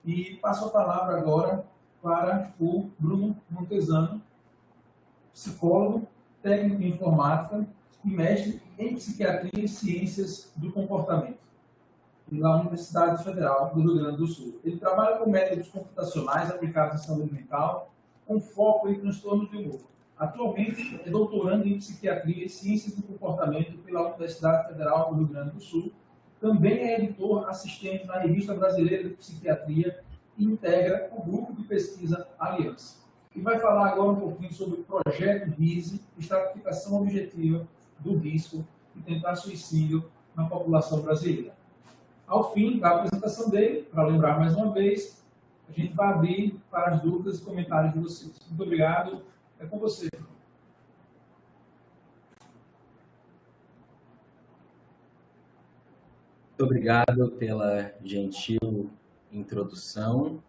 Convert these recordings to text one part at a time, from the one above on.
E passo a palavra agora para o Bruno Montesano, psicólogo, técnico em informática e mestre em psiquiatria e ciências do comportamento na Universidade Federal do Rio Grande do Sul. Ele trabalha com métodos computacionais aplicados em saúde mental, com foco em transtornos de humor. Atualmente é doutorando em psiquiatria e ciências do comportamento pela Universidade Federal do Rio Grande do Sul. Também é editor assistente na Revista Brasileira de Psiquiatria e integra o grupo de pesquisa Aliança. E vai falar agora um pouquinho sobre o projeto RISE, estratificação objetiva do risco de tentar suicídio na população brasileira. Ao fim da apresentação dele, para lembrar mais uma vez, a gente vai abrir para as dúvidas e comentários de vocês. Muito obrigado. É com você. Muito obrigado pela gentil introdução,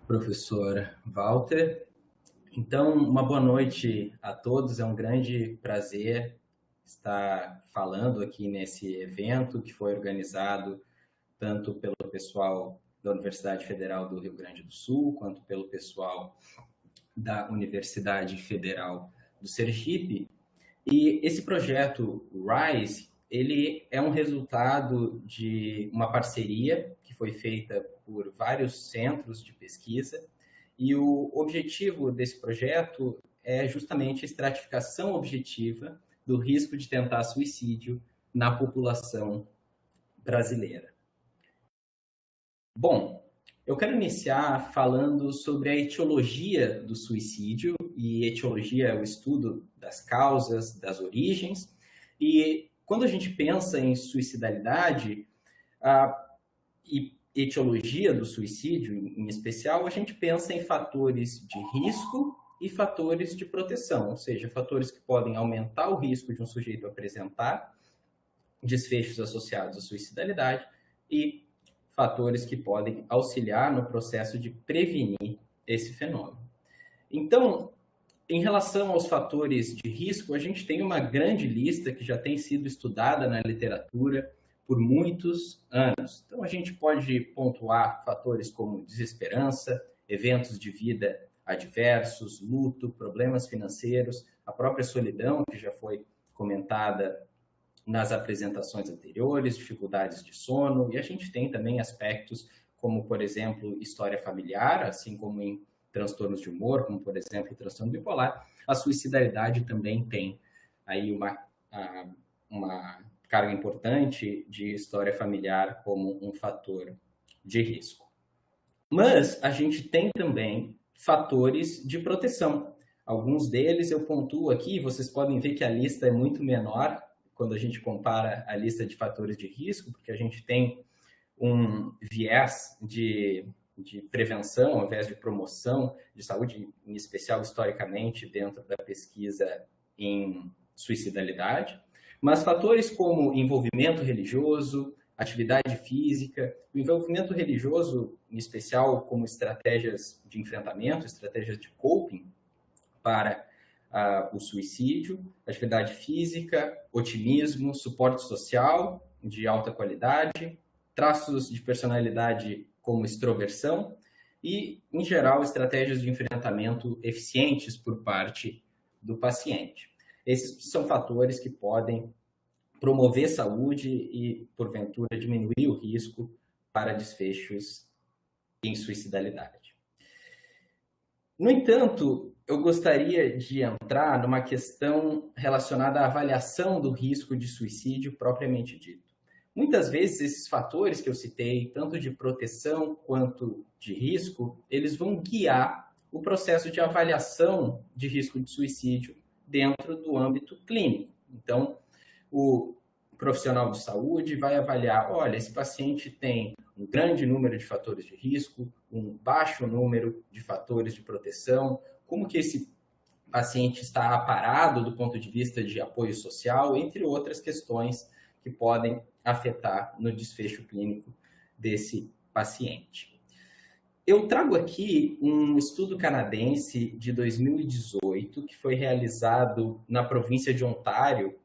professor Walter. Então, uma boa noite a todos. É um grande prazer estar falando aqui nesse evento que foi organizado tanto pelo pessoal da Universidade Federal do Rio Grande do Sul, quanto pelo pessoal da Universidade Federal do Sergipe. E esse projeto RISE, ele é um resultado de uma parceria que foi feita por vários centros de pesquisa, e o objetivo desse projeto é justamente a estratificação objetiva do risco de tentar suicídio na população brasileira. Bom, eu quero iniciar falando sobre a etiologia do suicídio, e etiologia é o estudo das causas, das origens, e quando a gente pensa em suicidalidade e etiologia do suicídio em especial, a gente pensa em fatores de risco e fatores de proteção, ou seja, fatores que podem aumentar o risco de um sujeito apresentar desfechos associados à suicidalidade e fatores que podem auxiliar no processo de prevenir esse fenômeno. Então, em relação aos fatores de risco, a gente tem uma grande lista que já tem sido estudada na literatura por muitos anos. Então, a gente pode pontuar fatores como desesperança, eventos de vida adversos, luto, problemas financeiros, a própria solidão, que já foi comentada nas apresentações anteriores, dificuldades de sono, e a gente tem também aspectos como, por exemplo, história familiar, assim como em transtornos de humor, como, por exemplo, o transtorno bipolar. A suicidalidade também tem aí uma carga importante de história familiar como um fator de risco. Mas a gente tem também fatores de proteção. Alguns deles eu pontuo aqui, vocês podem ver que a lista é muito menor quando a gente compara a lista de fatores de risco, porque a gente tem um viés de prevenção, ao invés de promoção de saúde, em especial historicamente dentro da pesquisa em suicidalidade, mas fatores como envolvimento religioso, atividade física, o envolvimento religioso, em especial como estratégias de enfrentamento, estratégias de coping para o suicídio, atividade física, otimismo, suporte social de alta qualidade, traços de personalidade como extroversão e, em geral, estratégias de enfrentamento eficientes por parte do paciente. Esses são fatores que podem promover saúde e, porventura, diminuir o risco para desfechos em suicidalidade. No entanto, eu gostaria de entrar numa questão relacionada à avaliação do risco de suicídio propriamente dito. Muitas vezes esses fatores que eu citei, tanto de proteção quanto de risco, eles vão guiar o processo de avaliação de risco de suicídio dentro do âmbito clínico. Então, o profissional de saúde vai avaliar, olha, esse paciente tem um grande número de fatores de risco, um baixo número de fatores de proteção, como que esse paciente está aparado do ponto de vista de apoio social, entre outras questões que podem afetar no desfecho clínico desse paciente. Eu trago aqui um estudo canadense de 2018, que foi realizado na província de Ontário,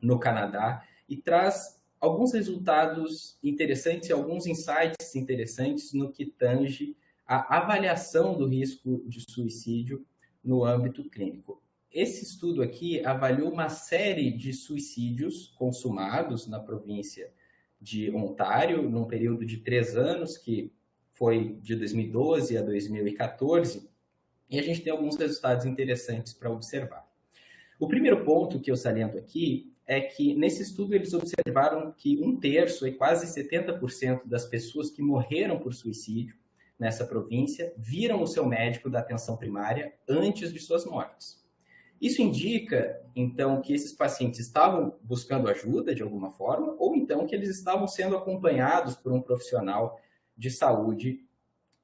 no Canadá, e traz alguns resultados interessantes e alguns insights interessantes no que tange a avaliação do risco de suicídio no âmbito clínico. Esse estudo aqui avaliou uma série de suicídios consumados na província de Ontário, num período de 3 anos, que foi de 2012 a 2014, e a gente tem alguns resultados interessantes para observar. O primeiro ponto que eu saliento aqui é que, nesse estudo, eles observaram que 1/3 e quase 70% das pessoas que morreram por suicídio nessa província viram o seu médico da atenção primária antes de suas mortes. Isso indica, então, que esses pacientes estavam buscando ajuda de alguma forma, ou então que eles estavam sendo acompanhados por um profissional de saúde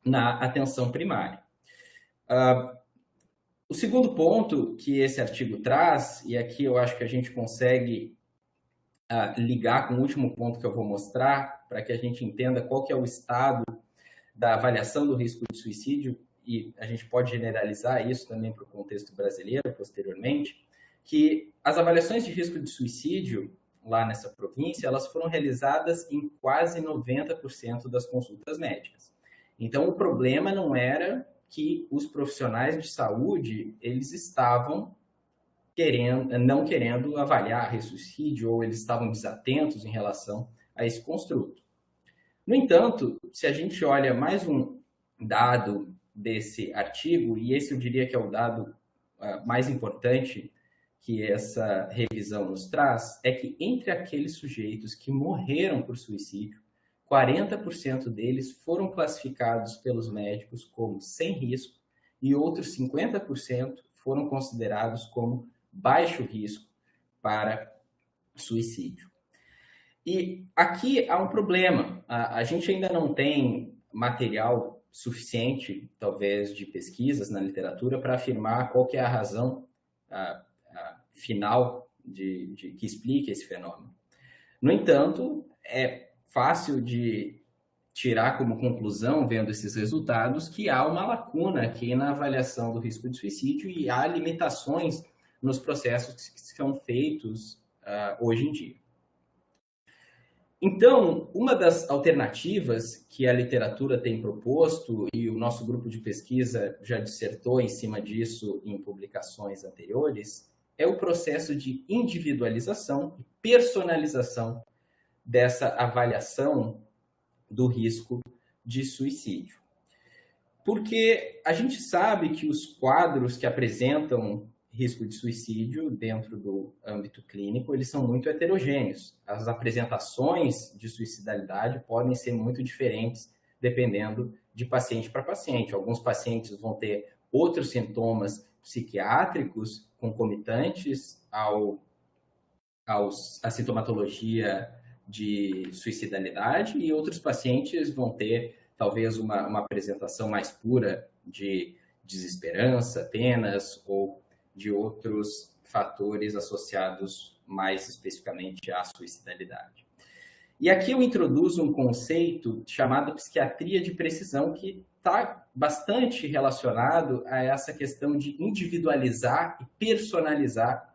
na atenção primária. O segundo ponto que esse artigo traz, e aqui eu acho que a gente consegue ligar com o último ponto que eu vou mostrar, para que a gente entenda qual que é o estado da avaliação do risco de suicídio, e a gente pode generalizar isso também para o contexto brasileiro posteriormente, que as avaliações de risco de suicídio lá nessa província, elas foram realizadas em quase 90% das consultas médicas. Então, o problema não era que os profissionais de saúde, eles estavam não querendo avaliar suicídio, ou eles estavam desatentos em relação a esse construto. No entanto, se a gente olha mais um dado desse artigo, e esse eu diria que é o dado mais importante que essa revisão nos traz, é que entre aqueles sujeitos que morreram por suicídio, 40% deles foram classificados pelos médicos como sem risco e outros 50% foram considerados como baixo risco para suicídio. E aqui há um problema. A gente ainda não tem material suficiente, talvez, de pesquisas na literatura para afirmar qual que é a razão final que explique esse fenômeno. No entanto, é fácil de tirar como conclusão, vendo esses resultados, que há uma lacuna aqui na avaliação do risco de suicídio e há limitações nos processos que são feitos hoje em dia. Então, uma das alternativas que a literatura tem proposto, e o nosso grupo de pesquisa já dissertou em cima disso em publicações anteriores, é o processo de individualização e personalização dessa avaliação do risco de suicídio. Porque a gente sabe que os quadros que apresentam risco de suicídio dentro do âmbito clínico, eles são muito heterogêneos. As apresentações de suicidalidade podem ser muito diferentes dependendo de paciente para paciente. Alguns pacientes vão ter outros sintomas psiquiátricos concomitantes à sintomatologia de suicidalidade e outros pacientes vão ter talvez uma apresentação mais pura de desesperança apenas ou de outros fatores associados mais especificamente à suicidalidade. E aqui eu introduzo um conceito chamado psiquiatria de precisão, que está bastante relacionado a essa questão de individualizar e personalizar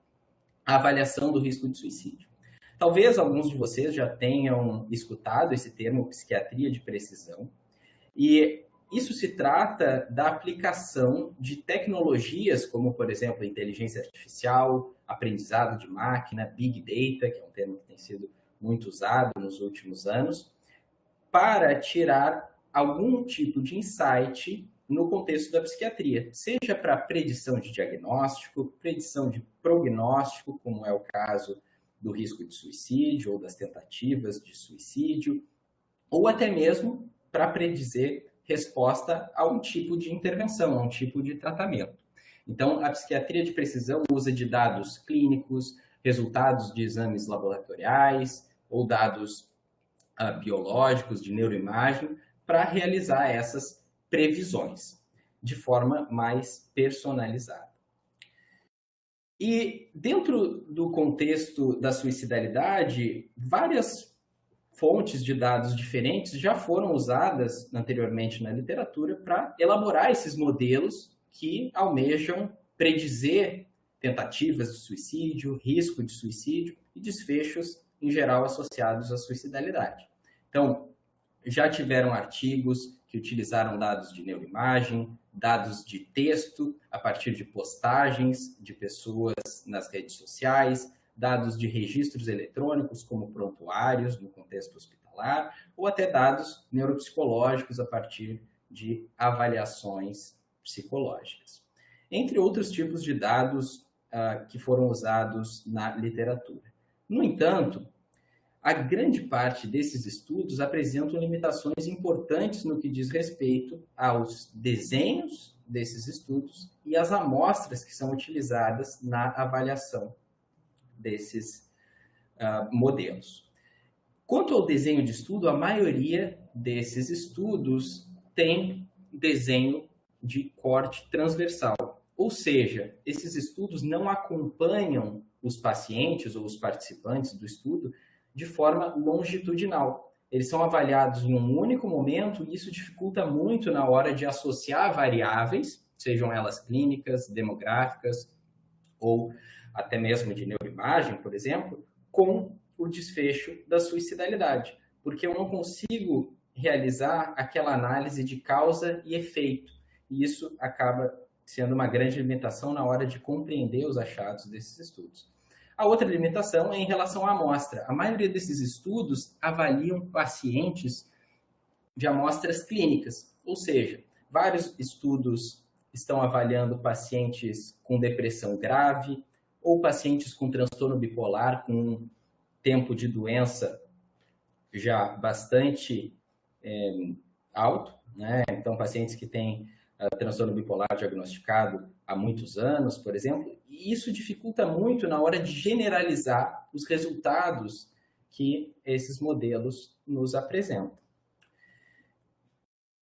a avaliação do risco de suicídio. Talvez alguns de vocês já tenham escutado esse termo psiquiatria de precisão, e isso se trata da aplicação de tecnologias como, por exemplo, inteligência artificial, aprendizado de máquina, Big Data, que é um termo que tem sido muito usado nos últimos anos, para tirar algum tipo de insight no contexto da psiquiatria, seja para predição de diagnóstico, predição de prognóstico, como é o caso do risco de suicídio ou das tentativas de suicídio, ou até mesmo para predizer resposta a um tipo de intervenção, a um tipo de tratamento. Então, a psiquiatria de precisão usa de dados clínicos, resultados de exames laboratoriais ou dados biológicos, de neuroimagem, para realizar essas previsões de forma mais personalizada. E dentro do contexto da suicidalidade, várias fontes de dados diferentes já foram usadas anteriormente na literatura para elaborar esses modelos que almejam predizer tentativas de suicídio, risco de suicídio e desfechos em geral associados à suicidalidade. Então, já tiveram artigos que utilizaram dados de neuroimagem, dados de texto a partir de postagens de pessoas nas redes sociais, dados de registros eletrônicos como prontuários no contexto hospitalar, ou até dados neuropsicológicos a partir de avaliações psicológicas. Entre outros tipos de dados que foram usados na literatura. No entanto, a grande parte desses estudos apresentam limitações importantes no que diz respeito aos desenhos desses estudos e às amostras que são utilizadas na avaliação desses modelos. Quanto ao desenho de estudo, a maioria desses estudos tem desenho de corte transversal, ou seja, esses estudos não acompanham os pacientes ou os participantes do estudo de forma longitudinal. Eles são avaliados em um único momento e isso dificulta muito na hora de associar variáveis, sejam elas clínicas, demográficas ou até mesmo de neuroimagem, por exemplo, com o desfecho da suicidalidade, porque eu não consigo realizar aquela análise de causa e efeito, e isso acaba sendo uma grande limitação na hora de compreender os achados desses estudos. A outra limitação é em relação à amostra. A maioria desses estudos avaliam pacientes de amostras clínicas, ou seja, vários estudos estão avaliando pacientes com depressão grave ou pacientes com transtorno bipolar com um tempo de doença já bastante alto, né? Então, pacientes que têm transtorno bipolar diagnosticado há muitos anos, por exemplo, e isso dificulta muito na hora de generalizar os resultados que esses modelos nos apresentam.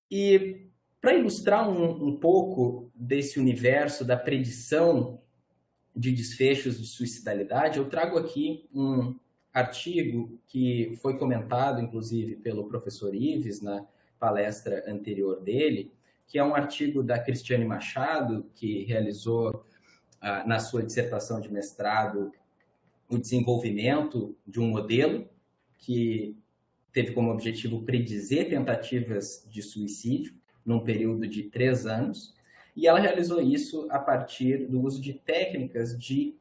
E para ilustrar um pouco desse universo da predição de desfechos de suicidalidade, eu trago aqui um artigo que foi comentado, inclusive, pelo professor Ives na palestra anterior dele, que é um artigo da Cristiane Machado, que realizou na sua dissertação de mestrado o desenvolvimento de um modelo que teve como objetivo predizer tentativas de suicídio num período de 3 anos, e ela realizou isso a partir do uso de técnicas de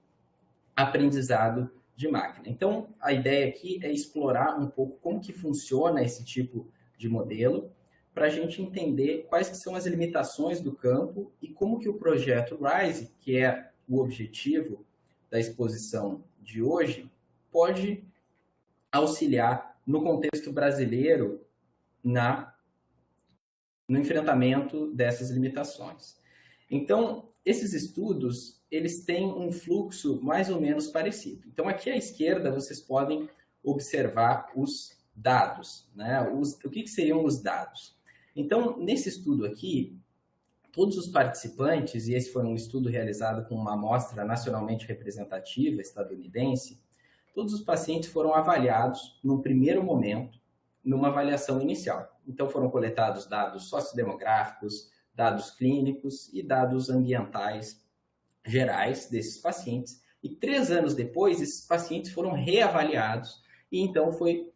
aprendizado de máquina. Então, a ideia aqui é explorar um pouco como que funciona esse tipo de modelo, para a gente entender quais que são as limitações do campo e como que o projeto RISE, que é o objetivo da exposição de hoje, pode auxiliar no contexto brasileiro no enfrentamento dessas limitações. Então, esses estudos, eles têm um fluxo mais ou menos parecido. Então, aqui à esquerda, vocês podem observar os dados, né? O que seriam os dados? Então, nesse estudo aqui, todos os participantes, e esse foi um estudo realizado com uma amostra nacionalmente representativa estadunidense, todos os pacientes foram avaliados no primeiro momento, numa avaliação inicial. Então, foram coletados dados sociodemográficos, dados clínicos e dados ambientais gerais desses pacientes. E 3 anos depois, esses pacientes foram reavaliados e então foi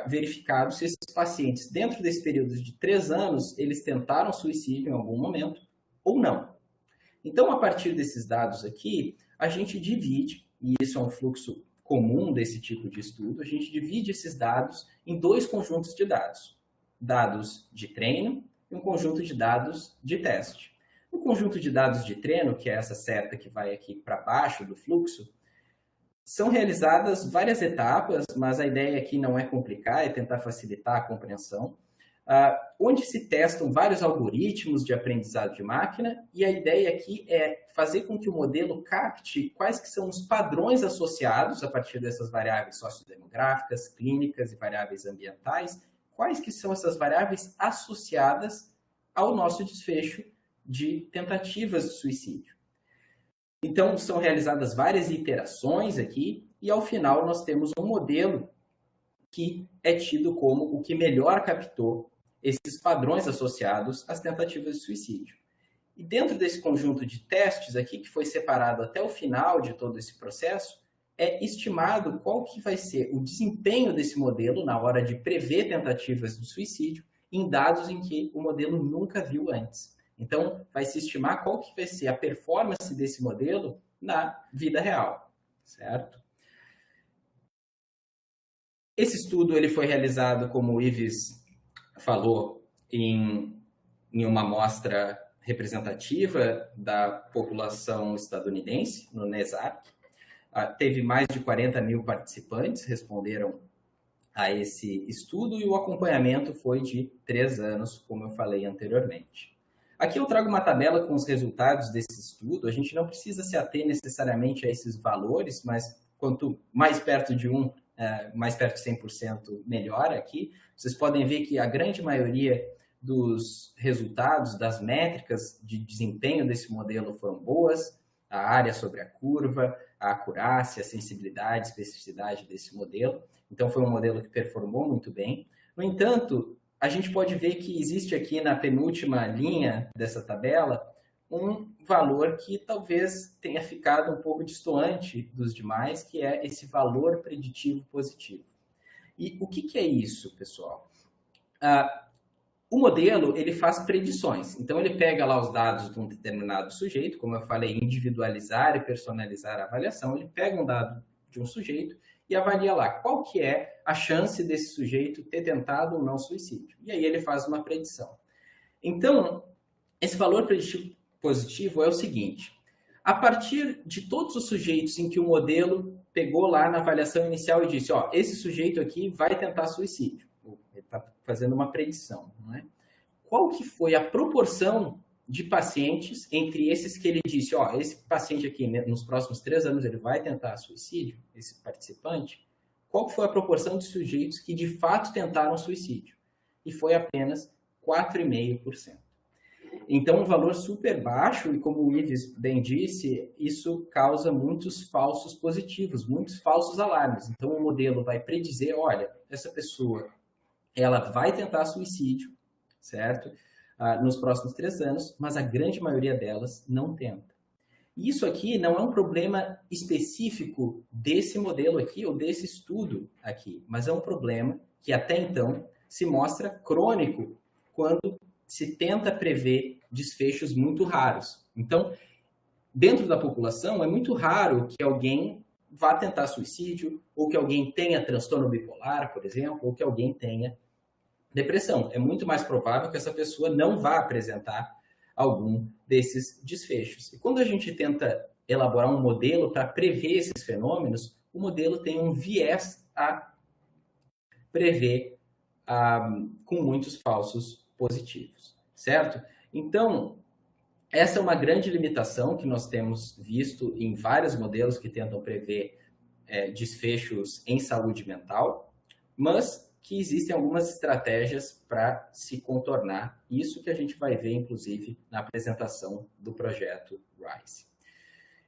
verificado se esses pacientes, dentro desse período de 3 anos, eles tentaram suicídio em algum momento ou não. Então, a partir desses dados aqui, a gente divide, e isso é um fluxo comum desse tipo de estudo, a gente divide esses dados em 2 conjuntos de dados. Dados de treino e um conjunto de dados de teste. No conjunto de dados de treino, que é essa seta que vai aqui para baixo do fluxo, são realizadas várias etapas, mas a ideia aqui não é complicar, é tentar facilitar a compreensão, onde se testam vários algoritmos de aprendizado de máquina, e a ideia aqui é fazer com que o modelo capte quais que são os padrões associados a partir dessas variáveis sociodemográficas, clínicas e variáveis ambientais, quais que são essas variáveis associadas ao nosso desfecho de tentativas de suicídio. Então, são realizadas várias iterações aqui e, ao final, nós temos um modelo que é tido como o que melhor captou esses padrões associados às tentativas de suicídio. E dentro desse conjunto de testes aqui, que foi separado até o final de todo esse processo, é estimado qual que vai ser o desempenho desse modelo na hora de prever tentativas de suicídio em dados em que o modelo nunca viu antes. Então, vai se estimar qual que vai ser a performance desse modelo na vida real, certo? Esse estudo ele foi realizado, como o Ives falou, em uma amostra representativa da população estadunidense, no NESARC. Teve mais de 40 mil participantes, responderam a esse estudo, e o acompanhamento foi de 3 anos, como eu falei anteriormente. Aqui eu trago uma tabela com os resultados desse estudo. A gente não precisa se ater necessariamente a esses valores, mas quanto mais perto de mais perto de 100%, melhor aqui. Vocês podem ver que a grande maioria dos resultados, das métricas de desempenho desse modelo foram boas. A área sobre a curva, a acurácia, a sensibilidade, a especificidade desse modelo. Então, foi um modelo que performou muito bem. No entanto, a gente pode ver que existe aqui na penúltima linha dessa tabela um valor que talvez tenha ficado um pouco distoante dos demais, que é esse valor preditivo positivo. E o que é isso, pessoal? O modelo, ele faz predições. Então, ele pega lá os dados de um determinado sujeito, como eu falei, individualizar e personalizar a avaliação. Ele pega um dado de um sujeito e avalia lá qual que é a chance desse sujeito ter tentado ou não suicídio. E aí ele faz uma predição. Então, esse valor preditivo positivo é o seguinte: a partir de todos os sujeitos em que o modelo pegou lá na avaliação inicial e disse, ó, esse sujeito aqui vai tentar suicídio. Ele está fazendo uma predição, não é? Qual que foi a proporção de pacientes entre esses que ele disse, ó, esse paciente aqui, né, nos próximos 3 anos ele vai tentar suicídio, esse participante, qual foi a proporção de sujeitos que de fato tentaram suicídio? E foi apenas 4,5%. Então, um valor super baixo, e como o Ives bem disse, isso causa muitos falsos positivos, muitos falsos alarmes. Então, o modelo vai predizer, olha, essa pessoa, ela vai tentar suicídio, certo? Nos próximos 3 anos, mas a grande maioria delas não tenta. E isso aqui não é um problema específico desse modelo aqui, ou desse estudo aqui, mas é um problema que até então se mostra crônico quando se tenta prever desfechos muito raros. Então, dentro da população, é muito raro que alguém vá tentar suicídio, ou que alguém tenha transtorno bipolar, por exemplo, ou que alguém tenha depressão. É muito mais provável que essa pessoa não vá apresentar algum desses desfechos. E quando a gente tenta elaborar um modelo para prever esses fenômenos, o modelo tem um viés a prever com muitos falsos positivos, certo? Então, essa é uma grande limitação que nós temos visto em vários modelos que tentam prever desfechos em saúde mental, mas que existem algumas estratégias para se contornar isso, que a gente vai ver, inclusive, na apresentação do projeto RISE.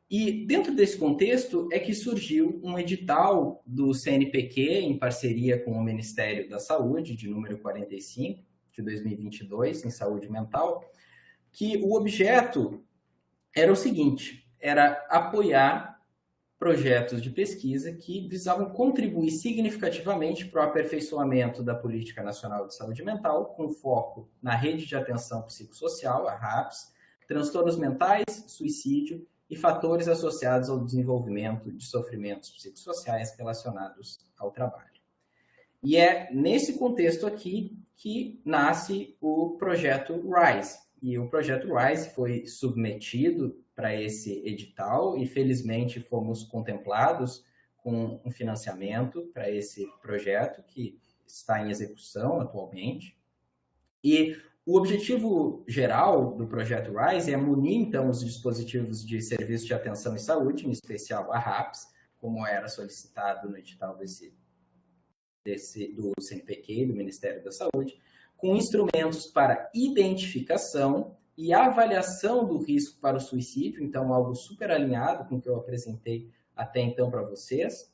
E dentro desse contexto é que surgiu um edital do CNPq, em parceria com o Ministério da Saúde, de número 45, de 2022, em saúde mental, que o objeto era o seguinte, era apoiar projetos de pesquisa que visavam contribuir significativamente para o aperfeiçoamento da Política Nacional de Saúde Mental, com foco na rede de atenção psicossocial, a RAPS, transtornos mentais, suicídio e fatores associados ao desenvolvimento de sofrimentos psicossociais relacionados ao trabalho. E é nesse contexto aqui que nasce o projeto RISE. E o projeto RISE foi submetido para esse edital e, felizmente, fomos contemplados com um financiamento para esse projeto que está em execução atualmente. E o objetivo geral do projeto RISE é munir, então, os dispositivos de serviço de atenção e saúde, em especial a RAPS, como era solicitado no edital do CNPq, do Ministério da Saúde, com instrumentos para identificação e avaliação do risco para o suicídio, então algo super alinhado com o que eu apresentei até então para vocês,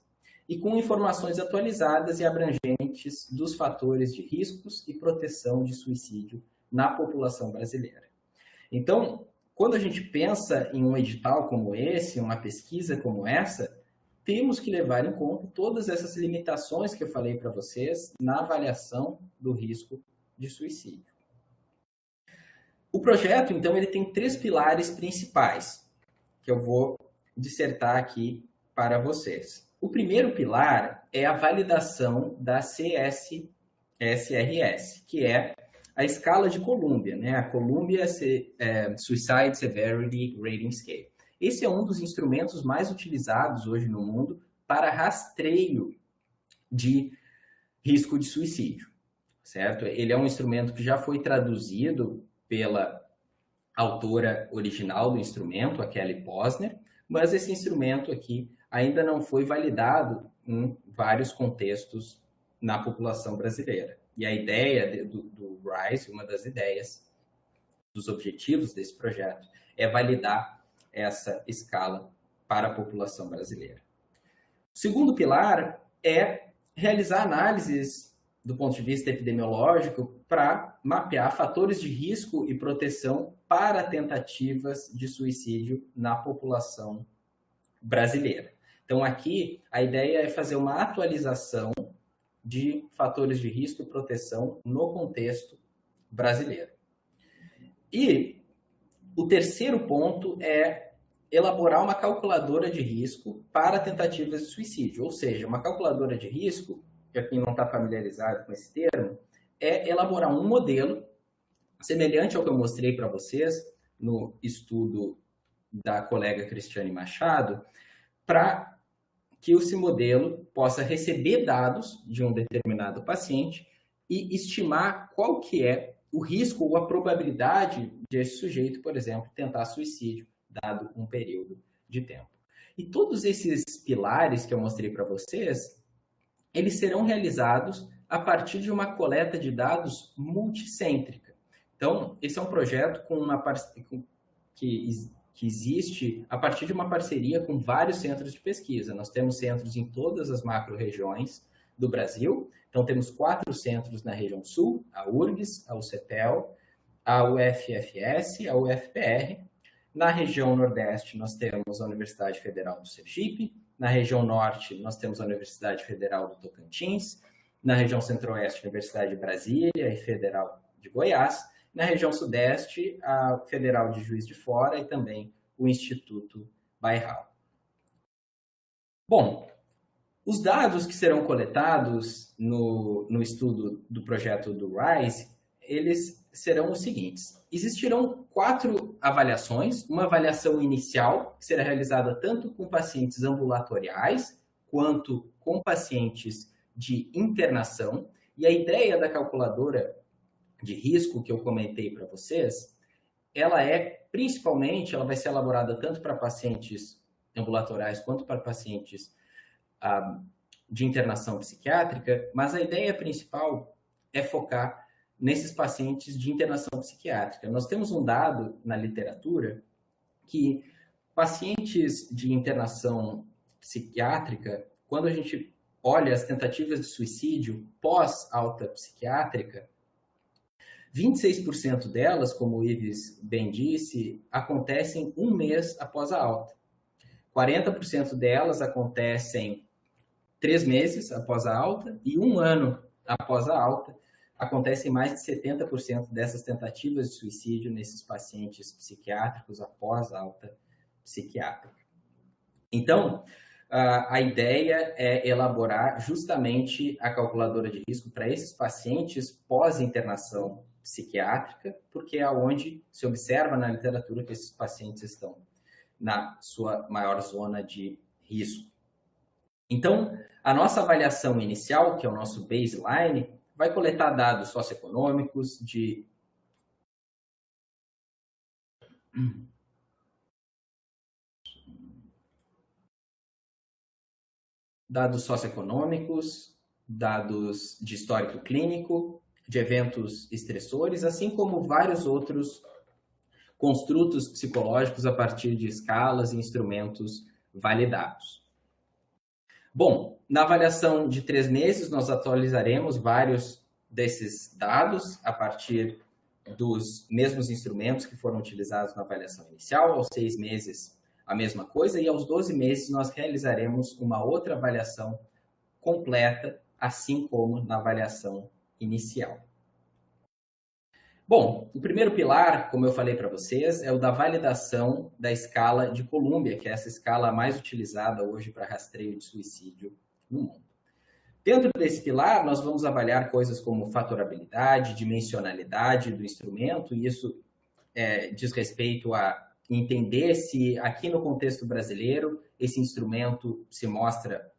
e com informações atualizadas e abrangentes dos fatores de riscos e proteção de suicídio na população brasileira. Então, quando a gente pensa em um edital como esse, uma pesquisa como essa, temos que levar em conta todas essas limitações que eu falei para vocês na avaliação do risco de suicídio. O projeto, então, ele tem 3 pilares principais, que eu vou dissertar aqui para vocês. O primeiro pilar é a validação da CSSRS, que é a escala de Columbia, né? A Columbia Suicide Severity Rating Scale. Esse é um dos instrumentos mais utilizados hoje no mundo para rastreio de risco de suicídio, certo? Ele é um instrumento que já foi traduzido pela autora original do instrumento, a Kelly Posner, mas esse instrumento aqui ainda não foi validado em vários contextos na população brasileira. E a ideia do RISE, uma das ideias, dos objetivos desse projeto, é validar essa escala para a população brasileira. O segundo pilar é realizar análises do ponto de vista epidemiológico para mapear fatores de risco e proteção para tentativas de suicídio na população brasileira. Então, aqui, a ideia é fazer uma atualização de fatores de risco e proteção no contexto brasileiro. E o terceiro ponto é elaborar uma calculadora de risco para tentativas de suicídio, ou seja, uma calculadora de risco, para quem não está familiarizado com esse termo, é elaborar um modelo semelhante ao que eu mostrei para vocês no estudo da colega Cristiane Machado, para que esse modelo possa receber dados de um determinado paciente e estimar qual que é o risco ou a probabilidade de esse sujeito, por exemplo, tentar suicídio, dado um período de tempo. E todos esses pilares que eu mostrei para vocês, eles serão realizados a partir de uma coleta de dados multicêntrica. Então, esse é um projeto que existe a partir de uma parceria com vários centros de pesquisa. Nós temos centros em todas as macro-regiões do Brasil. Então, temos 4 centros na região sul, a URGS, a UCPEL, a UFFS, a UFPR. Na região nordeste, nós temos a Universidade Federal do Sergipe. Na região norte, nós temos a Universidade Federal do Tocantins. Na região centro-oeste, a Universidade de Brasília e Federal de Goiás. Na região sudeste, a Federal de Juiz de Fora e também o Instituto Bairral. Bom, os dados que serão coletados no estudo do projeto do RISE, eles serão os seguintes. Existirão 4 avaliações, uma avaliação inicial, que será realizada tanto com pacientes ambulatoriais, quanto com pacientes de internação, e a ideia da calculadora de risco que eu comentei para vocês, ela vai ser elaborada tanto para pacientes ambulatoriais quanto para pacientes de internação psiquiátrica, mas a ideia principal é focar nesses pacientes de internação psiquiátrica. Nós temos um dado na literatura que pacientes de internação psiquiátrica, quando a gente olha as tentativas de suicídio pós-alta psiquiátrica, 26% delas, como o Ives bem disse, acontecem 1 mês após a alta. 40% delas acontecem 3 meses após a alta e 1 ano após a alta. Acontecem mais de 70% dessas tentativas de suicídio nesses pacientes psiquiátricos após a alta psiquiátrica. Então, a ideia é elaborar justamente a calculadora de risco para esses pacientes pós-internação psiquiátrica, porque é onde se observa na literatura que esses pacientes estão na sua maior zona de risco. Então, a nossa avaliação inicial, que é o nosso baseline, vai coletar dados socioeconômicos dados de histórico clínico, de eventos estressores, assim como vários outros construtos psicológicos a partir de escalas e instrumentos validados. Bom, na avaliação de 3 meses, nós atualizaremos vários desses dados a partir dos mesmos instrumentos que foram utilizados na avaliação inicial. Aos 6 meses, a mesma coisa, e aos 12 meses nós realizaremos uma outra avaliação completa, assim como na avaliação inicial. Bom, o primeiro pilar, como eu falei para vocês, é o da validação da escala de Columbia, que é essa escala mais utilizada hoje para rastreio de suicídio no mundo. Dentro desse pilar, nós vamos avaliar coisas como fatorabilidade, dimensionalidade do instrumento, e isso diz respeito a entender se aqui no contexto brasileiro esse instrumento se mostra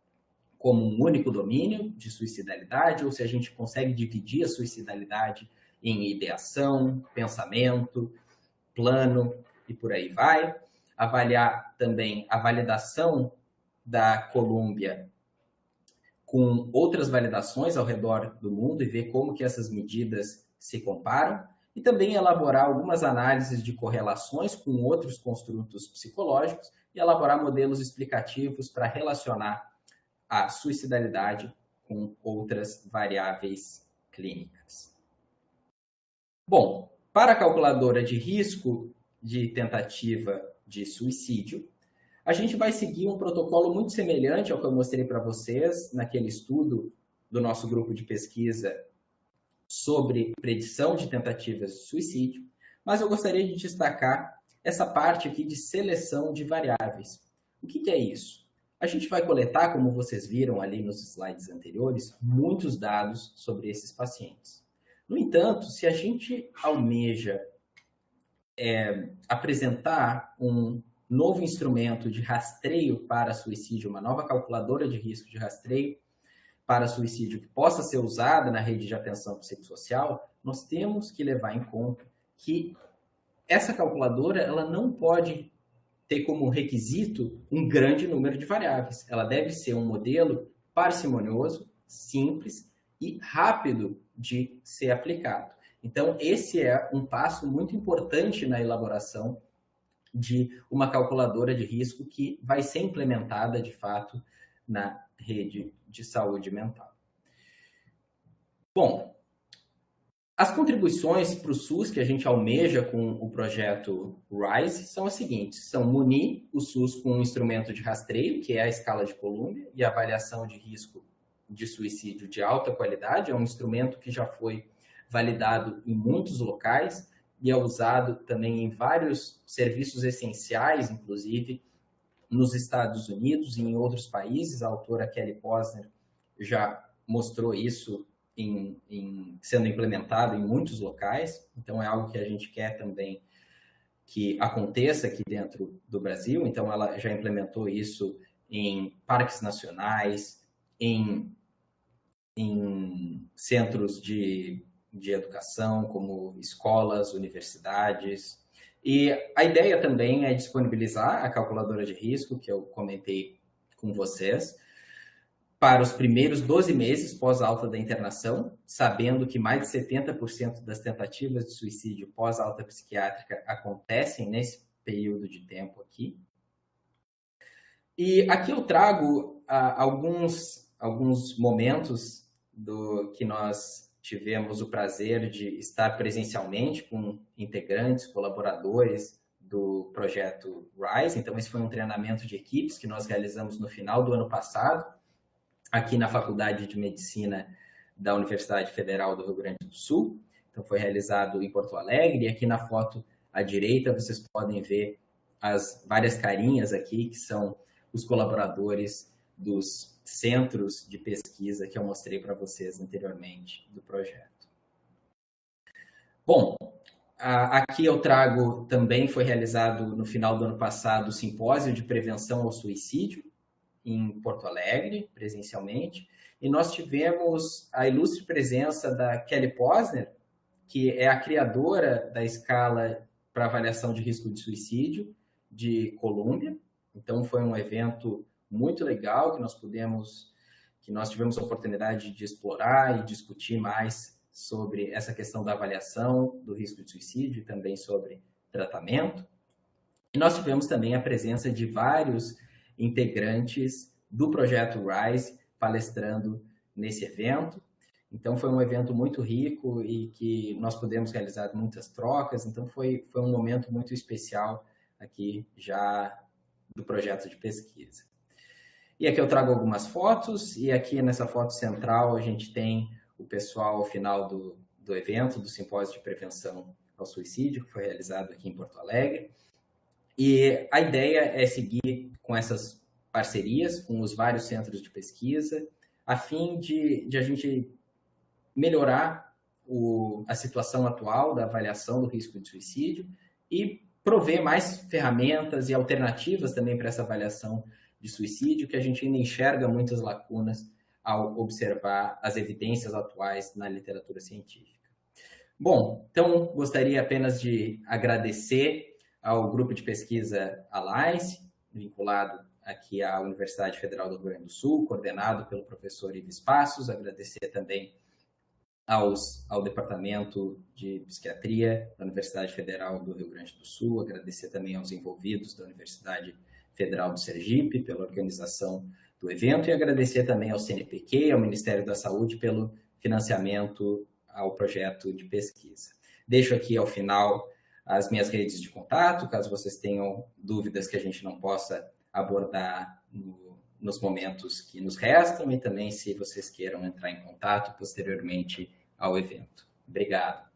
como um único domínio de suicidalidade, ou se a gente consegue dividir a suicidalidade em ideação, pensamento, plano e por aí vai. Avaliar também a validação da Columbia com outras validações ao redor do mundo e ver como que essas medidas se comparam. E também elaborar algumas análises de correlações com outros construtos psicológicos e elaborar modelos explicativos para relacionar a suicidalidade com outras variáveis clínicas. Bom, para a calculadora de risco de tentativa de suicídio, a gente vai seguir um protocolo muito semelhante ao que eu mostrei para vocês naquele estudo do nosso grupo de pesquisa sobre predição de tentativas de suicídio, mas eu gostaria de destacar essa parte aqui de seleção de variáveis. O que é isso? A gente vai coletar, como vocês viram ali nos slides anteriores, muitos dados sobre esses pacientes. No entanto, se a gente almeja apresentar um novo instrumento de rastreio para suicídio, uma nova calculadora de risco de rastreio para suicídio que possa ser usada na rede de atenção psicossocial, nós temos que levar em conta que essa calculadora ela não pode ter como requisito um grande número de variáveis. Ela deve ser um modelo parcimonioso, simples e rápido de ser aplicado. Então, esse é um passo muito importante na elaboração de uma calculadora de risco que vai ser implementada, de fato, na rede de saúde mental. Bom, as contribuições para o SUS que a gente almeja com o projeto RISE são as seguintes: são munir o SUS com um instrumento de rastreio, que é a escala de Columbia, e avaliação de risco de suicídio de alta qualidade. É um instrumento que já foi validado em muitos locais e é usado também em vários serviços essenciais, inclusive nos Estados Unidos e em outros países. A autora Kelly Posner já mostrou isso sendo implementado em muitos locais. Então, é algo que a gente quer também que aconteça aqui dentro do Brasil. Então, ela já implementou isso em parques nacionais, em centros de educação, como escolas, universidades. E a ideia também é disponibilizar a calculadora de risco, que eu comentei com vocês, para os primeiros 12 meses pós-alta da internação, sabendo que mais de 70% das tentativas de suicídio pós-alta psiquiátrica acontecem nesse período de tempo aqui. E aqui eu trago alguns momentos que nós tivemos o prazer de estar presencialmente com integrantes, colaboradores do projeto RISE. Então, esse foi um treinamento de equipes que nós realizamos no final do ano passado, aqui na Faculdade de Medicina da Universidade Federal do Rio Grande do Sul. Então, foi realizado em Porto Alegre. E aqui na foto à direita, vocês podem ver as várias carinhas aqui, que são os colaboradores dos centros de pesquisa que eu mostrei para vocês anteriormente do projeto. Bom, aqui eu trago também, foi realizado no final do ano passado, o Simpósio de Prevenção ao Suicídio, em Porto Alegre, presencialmente, e nós tivemos a ilustre presença da Kelly Posner, que é a criadora da escala para avaliação de risco de suicídio de Columbia. Então, foi um evento muito legal que nós tivemos a oportunidade de explorar e discutir mais sobre essa questão da avaliação do risco de suicídio e também sobre tratamento. E nós tivemos também a presença de vários integrantes do projeto RISE palestrando nesse evento. Então, foi um evento muito rico e que nós pudemos realizar muitas trocas. Então, foi um momento muito especial aqui já do projeto de pesquisa. E aqui eu trago algumas fotos, e aqui nessa foto central a gente tem o pessoal ao final do evento, do Simpósio de Prevenção ao Suicídio, que foi realizado aqui em Porto Alegre. E a ideia é seguir com essas parcerias com os vários centros de pesquisa, a fim de a gente melhorar a situação atual da avaliação do risco de suicídio e prover mais ferramentas e alternativas também para essa avaliação de suicídio, que a gente ainda enxerga muitas lacunas ao observar as evidências atuais na literatura científica. Bom, então gostaria apenas de agradecer ao grupo de pesquisa Alliance, vinculado aqui à Universidade Federal do Rio Grande do Sul, coordenado pelo professor Ives Passos, agradecer também ao Departamento de Psiquiatria da Universidade Federal do Rio Grande do Sul, agradecer também aos envolvidos da Universidade Federal do Sergipe pela organização do evento e agradecer também ao CNPq e ao Ministério da Saúde pelo financiamento ao projeto de pesquisa. Deixo aqui ao final as minhas redes de contato, caso vocês tenham dúvidas que a gente não possa abordar nos momentos que nos restam e também se vocês queiram entrar em contato posteriormente ao evento. Obrigado.